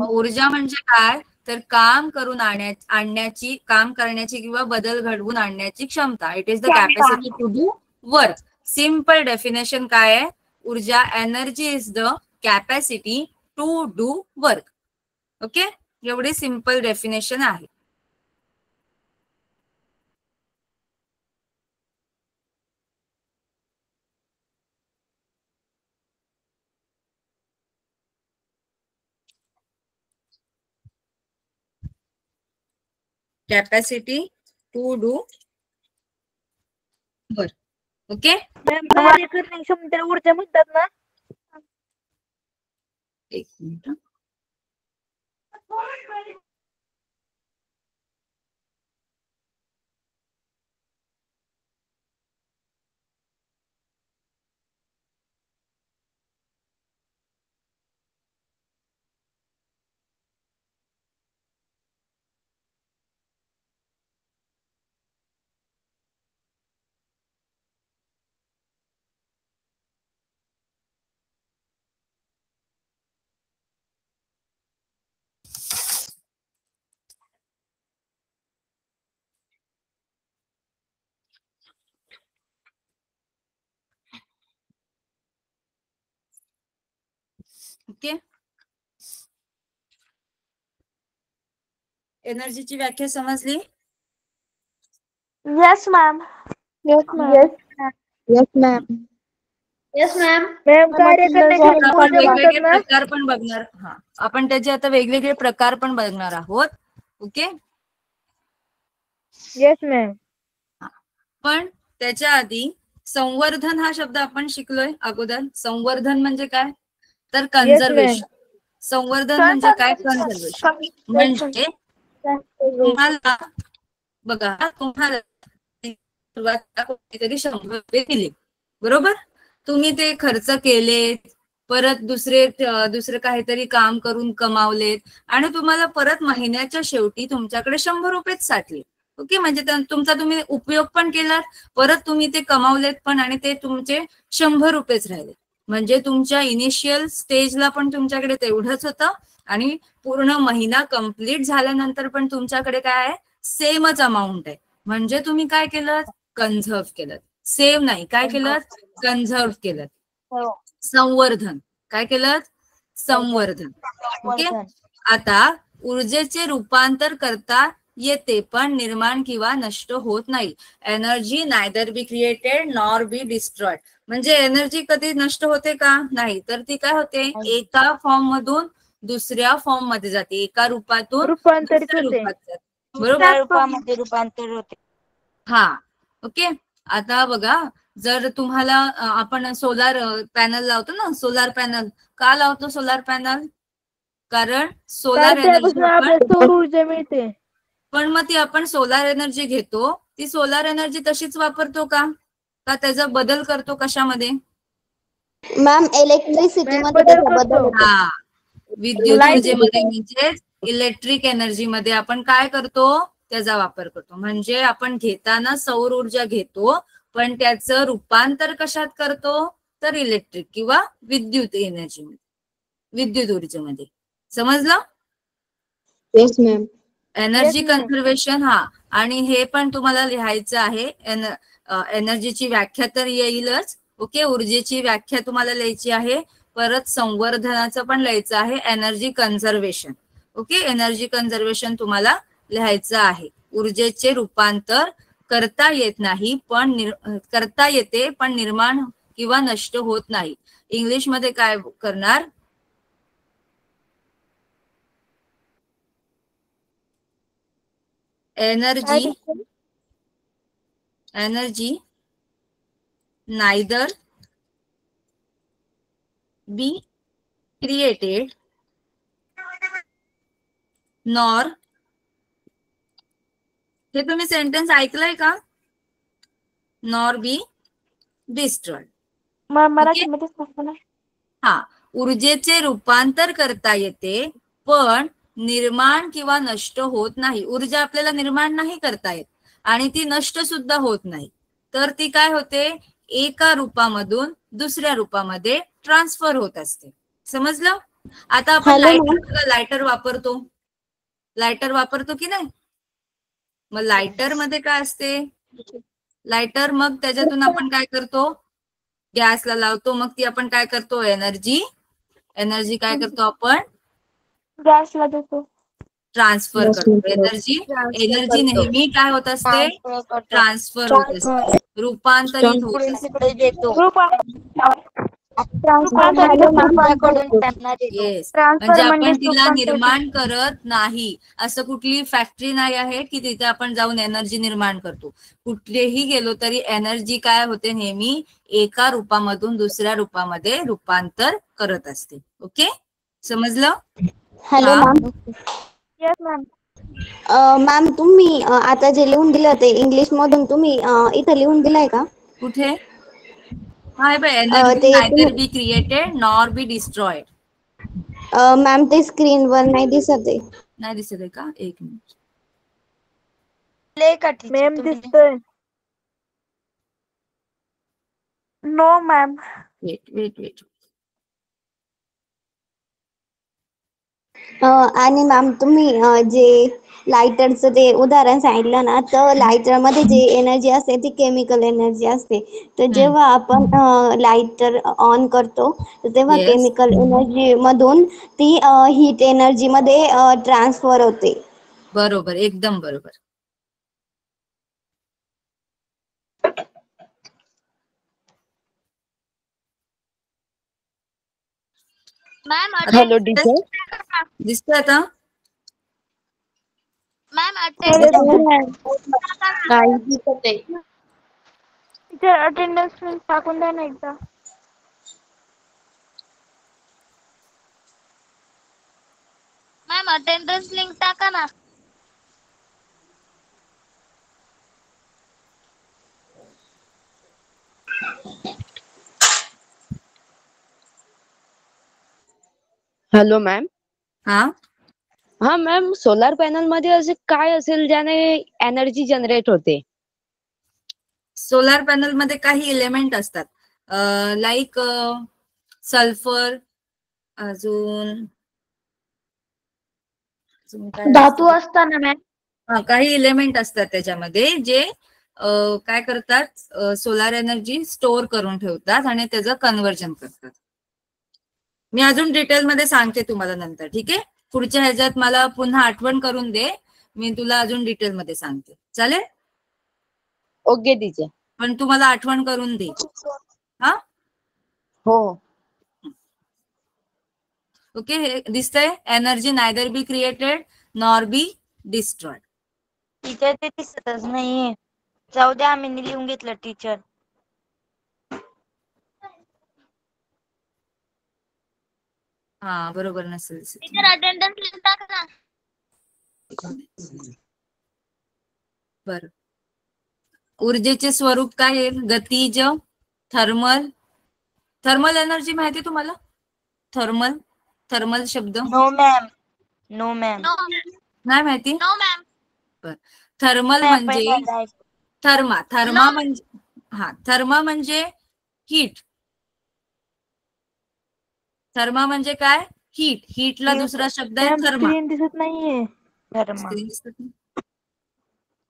ऊर्जा म्हणजे काय? तर काम करून आणण्याची, काम करण्याची किंवा बदल घडवून आणण्याची क्षमता. It is the capacity to do work. Simple definition काय आहे? ऊर्जा, energy is the capacity to do work. Okay. एवढी सिम्पल डेफिनेशन आहे. Capacity to do work. Okay,
ma'am कार्य करण्याची क्षमतेला ऊर्जा म्हणतात ना?
एक मिनिट. ओके, एनर्जीची व्याख्या समजली?
Yes ma'am.
Yes ma'am.
Ma'am कार्य करण्याची
आपण
ऊर्जा
वेगवेगळे
म्हणतात ना?
प्रकार पण बघणार. हा, आपण त्याचे आता वेगवेगळे प्रकार पण बघणार आहोत. Okay,
yes ma'am.
पण त्याच्या आधी संवर्धन हा शब्द आपण शिकलोय अगोदर. संवर्धन म्हणजे काय? तर कन्झर्वेशन. संवर्धन म्हणजे काय? कन्झर्वेशन म्हणजे तुम्हाला बघा, तुम्हाला सुरुवातीला कोणीतरी 100 रुपये दिले, बरोबर? तुम्ही ते खर्च केलेत, परत दुसरे काहीतरी काम करून कमावलेत आणि तुम्हाला परत महिन्याच्या शेवटी तुमच्याकडे 100 रुपयेच साठले. ओके, म्हणजे तुमचा तुम्ही उपयोग पण केलात, परत तुम्ही ते कमावलेत पण आणि ते तुमचे 100 रुपयेच राहिले. म्हणजे तुमच्या इनिशियल स्टेजला पण तुमच्याकडे तेवढंच होतं आणि पूर्ण महिना कंप्लीट झाल्यानंतर पण तुमच्याकडे काय आहे? सेमच अमाऊंट आहे. म्हणजे तुम्ही काय केलं? कन्झर्व केलं. सेव्ह नाही, काय केलं? कन्झर्व केलं. संवर्धन. काय केलं? संवर्धन. ओके, आता ऊर्जेचे रूपांतर करता येते पण निर्माण किंवा नष्ट होत नाही. Energy neither be created nor be destroyed. म्हणजे एनर्जी कधी नष्ट होते का? नाही. तर ती काय होते? एका फॉर्म मधून दुसऱ्या फॉर्म मध्ये जाते, एका रूपातून
रूपांतरित
दुसऱ्या
होते.
रूपात जाते. बरोबर?
रूपामध्ये रूपांतर होते.
हा, ओके. आता बघा, जर तुम्हाला आपण सोलार पॅनल लावतो ना, सोलार पॅनल का लावतो? सोलार पॅनल कारण सोलार एनर्जी
त्यापासून आपल्याला सौर ऊर्जा मिळते.
पण मग ती आपण सोलार एनर्जी घेतो, ती सोलार एनर्जी तशीच वापरतो का त्याचा बदल करतो कशामध्ये?
मॅम इलेक्ट्रिसिटी मध्ये
बदल
त्याचा बदल
करतो.
होतो.
हा, विद्युत ऊर्जेमध्ये म्हणजेच इलेक्ट्रिक एनर्जी मध्ये आपण काय करतो? त्याचा वापर करतो. म्हणजे आपण घेताना सौर ऊर्जा घेतो, पण त्याचं रूपांतर कशात करतो? तर इलेक्ट्रिक किंवा विद्युत एनर्जी मध्ये, विद्युत ऊर्जेमध्ये. समजलं?
Yes ma'am.
Energy conservation. हा, आणि हे पण तुम्हाला लिहायचं आहे. एनर्जीची व्याख्या तर येईलच. ओके, ऊर्जेची व्याख्या तुम्हाला लिहायची आहे. परत संवर्धनाचं पण लिहायचं आहे. Energy conservation. Okay, energy conservation तुम्हाला लिहायचं आहे. ऊर्जेचे रूपांतर करता येत नाही पण करता येते पण निर्माण किंवा नष्ट होत नाही. इंग्लिश मध्ये काय करणार? Energy neither be created nor, हे तुम्ही सेंटेन्स ऐकलंय का? Nor be destroyed.
मराठीमध्येच सांगतो ना.
हा, ऊर्जेचे रूपांतर करता येते पण निर्माण किंवा नष्ट होत नाही. ऊर्जा आपल्याला निर्माण नाही करता येत आणि ती नष्ट सुद्धा होत नाही. तर ती काय होते? एका रूपामधून दुसऱ्या रूपामध्ये ट्रान्सफर होत असते. समजलं? आता आपण लायटर वापरतो. लायटर वापरतो की नाही? मग लायटर मध्ये काय असते? लायटर, मग त्याच्यातून आपण काय करतो? गॅसला लावतो, मग ती आपण काय करतो? एनर्जी काय करतो आपण?
गॅसला देतो.
ट्रान्सफर करतो. एनर्जी नेहमी काय होत असते? ट्रान्सफर होत असते, रूपांतरित होत असते.
आपल्याकडून त्यांना देतो.
येस,
ट्रान्सफर
म्हणजे
म्हणजे
आपण तिला
सुखांत
निर्माण करत नाही. असं कुठली फॅक्टरी नाही आहे की तिथे आपण जाऊन एनर्जी निर्माण करतो. कुठलेही गेलो तरी एनर्जी काय होते, नेहमी एका रूपामधून दुसऱ्या रूपामध्ये रूपांतर करत असते. ओके, समजलं?
हॅलो
हा.
मॅम.
Yes ma'am.
मॅम तुम्ही आता जे लिहून दिलं ते इंग्लिश मधून तुम्ही इथं लिहून दिलाय का?
कुठे? हाय बाय, एनर्जी
ते
neither be created nor be destroyed.
Ma'am ते स्क्रीनवर नाही दिसत आहे.
नाही दिसत आहे का? एक मिनिट.
प्ले का टीचर
मॅम
तुम्ही?
दिसतोय. No ma'am.
वेट.
आणि मॅम तुम्ही जे लायटरचं ते उदाहरण सांगितलं ना, तर लायटर मध्ये जे एनर्जी असते ती केमिकल एनर्जी असते. तर जेव्हा आपण लायटर ऑन करतो तर तेव्हा
येस,
केमिकल एनर्जी मधून ती हीट एनर्जी मध्ये ट्रान्सफर होते.
बरोबर, एकदम बरोबर.
Ma'am
hello teacher.
दिसतंय आता?
मॅम
नाही दिसत आहे.
टीचर अटेंडन्स टाकून द्या ना एकदा.
मॅम अटेंडन्स लिंक टाका ना.
Hello ma'am.
हा,
मॅम, सोलार पॅनल मध्ये असे काय असेल ज्याने एनर्जी जनरेट होते?
सोलार पॅनल मध्ये काही एलिमेंट असतात, लाईक सल्फर, अजून काय
धातू
असतं?
असताना मॅम.
काही एलिमेंट असतात त्याच्यामध्ये जे काय करतात, सोलार एनर्जी स्टोअर करून ठेवतात आणि त्याचं कन्व्हर्जन करतात. मी अजून डिटेलमध्ये सांगते तुम्हाला नंतर, ठीक आहे? पुढच्या ह्याच्यात मला पुन्हा आठवण करून दे, मी तुला अजून डिटेलमध्ये सांगते, चालेल?
Okay teacher.
पण तुम्हाला आठवण करून दे. हा,
हो.
ओके. हे दिसतंय, energy neither be created nor be destroyed.
Teacher ते दिसतच नाहीये. जाऊ द्या, आम्ही लिहून घेतलं टीचर.
हा, बरोबर नसेल दिसत.
टीचर अटेंडन्स लिंक टाका ना.
बर, ऊर्जेचे स्वरूप काय आहे? गतीज, थर्मल. थर्मल एनर्जी माहिती तुम्हाला? थर्मल शब्द
नो मॅम. No ma'am.
नाही माहिती?
No ma'am.
बर, थर्मल म्हणजे थर्मा म्हणजे थर्मा म्हणजे हीट. थर्मा म्हणजे काय? हीट. हीटला दुसरा शब्द आहे थर्मा.
स्क्रीन दिसत नाहीये.
स्क्रीन दिसत नाही?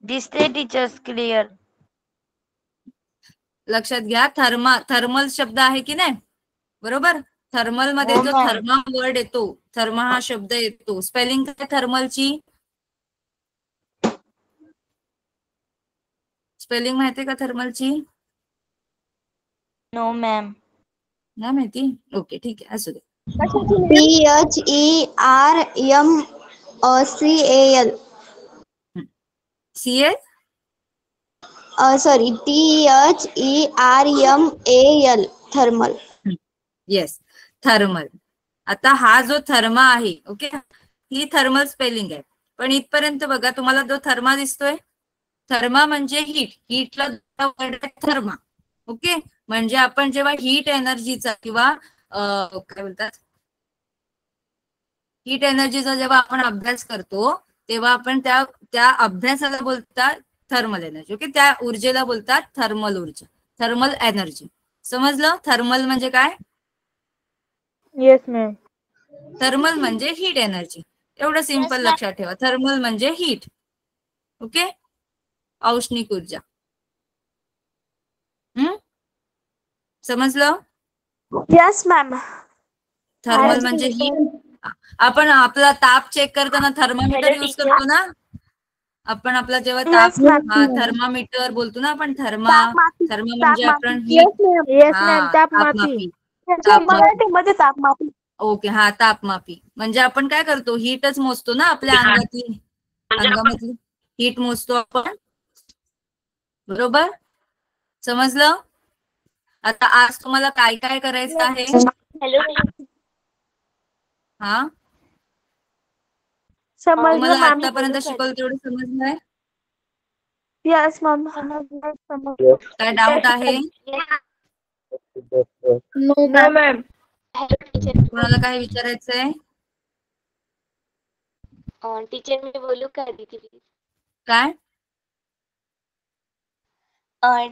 दिसते टीचर्स क्लिअर.
लक्षात घ्या, थर्मल शब्द आहे की नाही, बरोबर? थर्मल मध्ये
हो
जो
मॅम.
थर्मा वर्ड येतो, थर्मा हा शब्द येतो, स्पेलिंग काय थर्मलची? स्पेलिंग माहितीये का थर्मलची?
No ma'am.
नाही माहिती? ओके, ठीक आहे, असू दे.
THERMCAL.
CA.
Sorry, THERMAL. Thermal.
Yes, thermal. आता हा जो थर्मा आहे, ओके, ही थर्मल स्पेलिंग आहे. पण इथपर्यंत बघा, तुम्हाला जो थर्मा दिसतोय, थर्मा म्हणजे हीट. हीटला वर्ड आहे थर्मा. ओके, म्हणजे आपण जेव्हा हीट एनर्जीचा किंवा काय बोलतात, हीट एनर्जीचा जेव्हा आपण अभ्यास करतो, तेव्हा आपण त्या अभ्यासाला बोलतात थर्मल एनर्जी. ओके, त्या ऊर्जेला बोलतात थर्मल ऊर्जा, थर्मल एनर्जी. समजलं? थर्मल म्हणजे काय?
Yes ma'am.
थर्मल म्हणजे हीट एनर्जी. एवढं सिंपल लक्षात ठेवा. थर्मल म्हणजे हीट. ओके, औष्णिक ऊर्जा. समजलं?
Yes ma'am.
थर्मल म्हणजे हीट. आपण आपला ताप चेक करताना थर्मामीटर यूज करतो ना. आपण आपला जेव्हा ताप, थर्मामीटर बोलतो ना आपण, थर्मा म्हणजे आपण हीट.
Yes ma'am.
तापमापी.
मराठीमध्ये तापमापी.
ओके, हा, तापमापी म्हणजे आपण काय करतो, हीटच मोजतो ना आपल्या अंगामधली हीट मोजतो आपण, बरोबर? समजलं? आता आज तुम्हाला काय काय करायचं आहे?
हॅलो,
हा,
समजलं
तुम्हाला
मॅम.
आतापर्यंत शिकवलं तेवढं समजलंय?
Yes ma'am.
काय डाऊट आहे?
No ma'am.
कोणाला काय विचारायचंय?
टीचर मी बोलू का दीदी?
काय?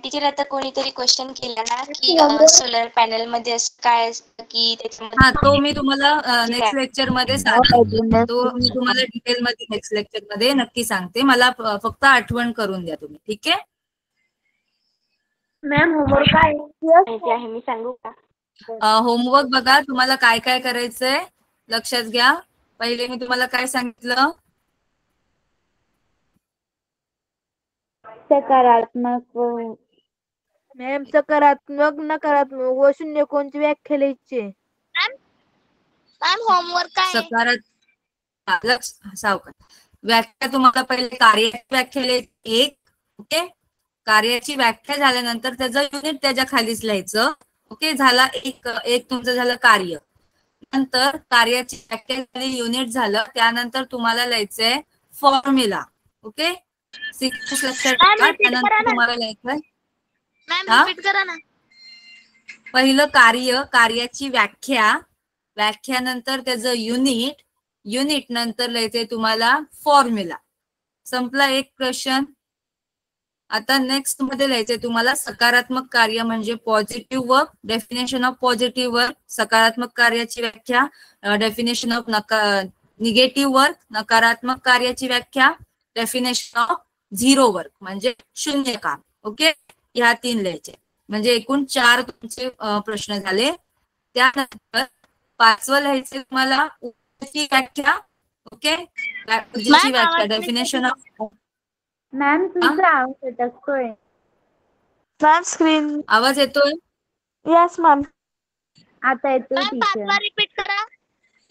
टीचर आता कोणीतरी क्वेश्चन केला ना की सोलर पॅनल मध्ये असं काय असतं की
हा, तो
त्याच्यामध्ये
मी तुम्हाला नेक्स्ट लेक्चर मध्ये सांगते. तो मी तुम्हाला डिटेल मध्ये नेक्स्ट लेक्चर मध्ये नक्की सांगते. मला फक्त आठवण करून द्या तुम्ही, ठीक आहे?
मॅम होमवर्क काय आहे मी सांगू का?
होमवर्क बघा, तुम्हाला काय काय करायचंय लक्षात घ्या. पहिले मी तुम्हाला काय सांगितलं?
सकारात्मक व
मॅम सकारात्मक, नकारात्मक व शून्य कोणची व्याख्या लिहायची?
मॅम होमवर्क काय
सावकाश. व्याख्या तुम्हाला पहिले कार्याची व्याख्या लिहायची एक. ओके, कार्याची व्याख्या झाल्यानंतर त्याचं युनिट त्याच्या खालीच लिहायचं. ओके, झाला एक तुमचं झालं कार्य. नंतर कार्याची व्याख्या झाली, युनिट झालं, त्यानंतर तुम्हाला लिहायचंय फॉर्म्युला. ओके, सिक्वेन्स लक्षात ठेवा. त्यानंतर तुम्हाला लिहायचंय, पहिलं कार्याची व्याख्यानंतर त्याचं युनिट नंतर लिहायचंय तुम्हाला फॉर्म्युला. संपला एक क्वेश्चन. आता नेक्स्ट मध्ये लिहायचंय तुम्हाला सकारात्मक कार्य म्हणजे positive work, definition of positive work, सकारात्मक कार्याची व्याख्या, डेफिनेशन ऑफ निगेटिव्ह वर्क, नकारात्मक कार्याची व्याख्या, डेफिनेशन ऑफ झिरो वर्क म्हणजे शून्य काम. ओके, ह्या 3 लिहायचे. म्हणजे एकूण 4 तुमचे प्रश्न झाले. त्यानंतर 5वं लिहायचे तुम्हाला ऊर्जेची व्याख्या. ओके, ऊर्जेची व्याख्या, डेफिनेशन ऑफ.
मॅम तुमचा आवाज अटकतोय.
Ma'am screen.
आवाज येतोय?
Yes ma'am.
आता येतोय टीचर.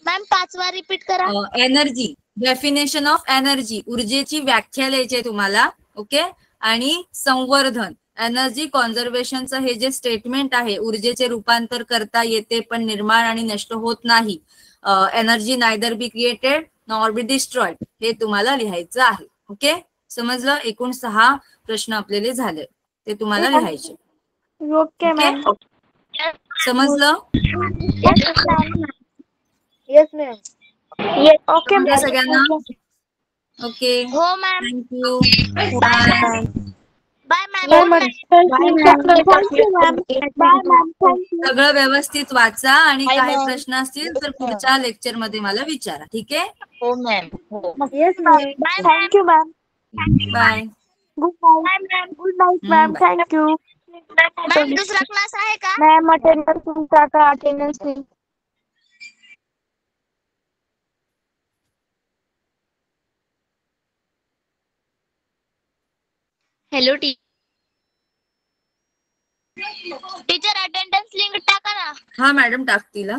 मॅम 5वा रिपीट करा.
एनर्जी, डेफिनेशन ऑफ एनर्जी, ऊर्जेची व्याख्या लिहायची आहे तुम्हाला. ओके, आणि संवर्धन, एनर्जी कॉन्झर्वेशनचं हे जे स्टेटमेंट आहे, ऊर्जेचे रूपांतर करता येते पण निर्माण आणि नष्ट होत नाही. Energy neither be created nor be destroyed, हे तुम्हाला लिहायचं आहे. ओके, समजलं? एकूण 6 प्रश्न आपल्याला झाले, ते तुम्हाला लिहायचे.
Okay ma'am.
समजलं?
Yes ma'am.
ओके
समजलं सगळ्यांना? ओके,
हो ma'am.
Thank you, bye.
Bye ma'am.
सगळं व्यवस्थित वाचा आणि काही प्रश्न असतील तर पुढच्या लेक्चर मध्ये मला विचारा, ठीक आहे?
हो मॅम. हो.
Yes ma'am.
Thank you ma'am.
Bye.
Good night ma'am. Good night ma'am.
Bye.
Thank you
ma'am दुसरा क्लास आहे का?
मॅम. अटेंडन्स तुमचा का attendance?
Hello teacher, attendance link टाका ना.
हा मॅडम टाकतील.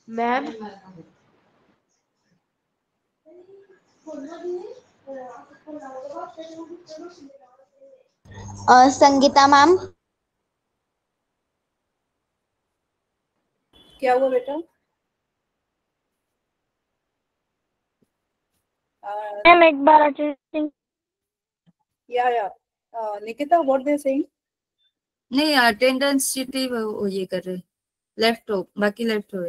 मॅम.
संगीता मैम।
क्या हुआ बेटा?
मैम एक बार अटेंडेंस।
या निकिता, व्हाट दे सेइंग?
नहीं, अटेंडेंस शीट ही वो ये कर रहे, लेफ्ट हो, बाकी लेफ्ट हो।